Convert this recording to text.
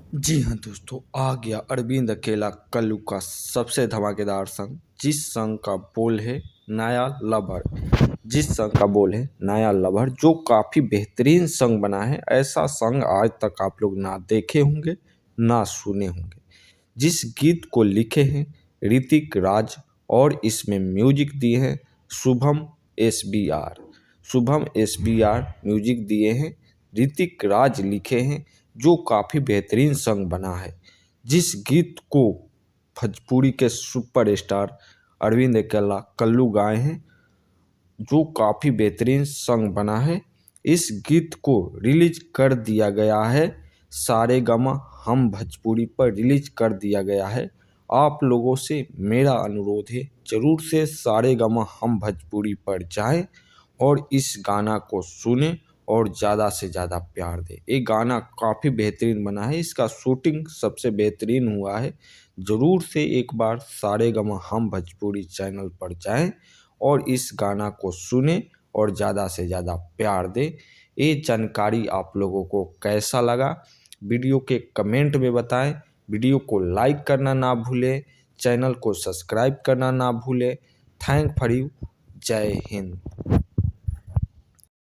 जी हाँ दोस्तों, आ गया अरविंद अकेला कल्लू का सबसे धमाकेदार संग, जिस संग का बोल है नया लवर। जिस संग का बोल है नया लवर, जो काफ़ी बेहतरीन संग बना है। ऐसा संग आज तक आप लोग ना देखे होंगे ना सुने होंगे। जिस गीत को लिखे हैं ऋतिक राज और इसमें म्यूजिक दिए हैं Shubham SBR। Shubham SBR music दिए हैं, ऋतिक राज लिखे हैं, जो काफ़ी बेहतरीन संग बना है। जिस गीत को भोजपुरी के सुपरस्टार अरविंद अकेला कल्लू गाए हैं, जो काफ़ी बेहतरीन सॉन्ग बना है। इस गीत को रिलीज कर दिया गया है सारेगामा हम भोजपुरी पर रिलीज कर दिया गया है। आप लोगों से मेरा अनुरोध है, ज़रूर से सारेगामा हम भोजपुरी पर जाएं और इस गाना को सुने और ज़्यादा से ज़्यादा प्यार दें। ये गाना काफ़ी बेहतरीन बना है, इसका शूटिंग सबसे बेहतरीन हुआ है। ज़रूर से एक बार सारेगामा हम भोजपुरी चैनल पर जाएं और इस गाना को सुने और ज़्यादा से ज़्यादा प्यार दें। ये जानकारी आप लोगों को कैसा लगा, वीडियो के कमेंट में बताएं। वीडियो को लाइक करना ना भूलें, चैनल को सब्सक्राइब करना ना भूलें। Thank for you. जय हिंद।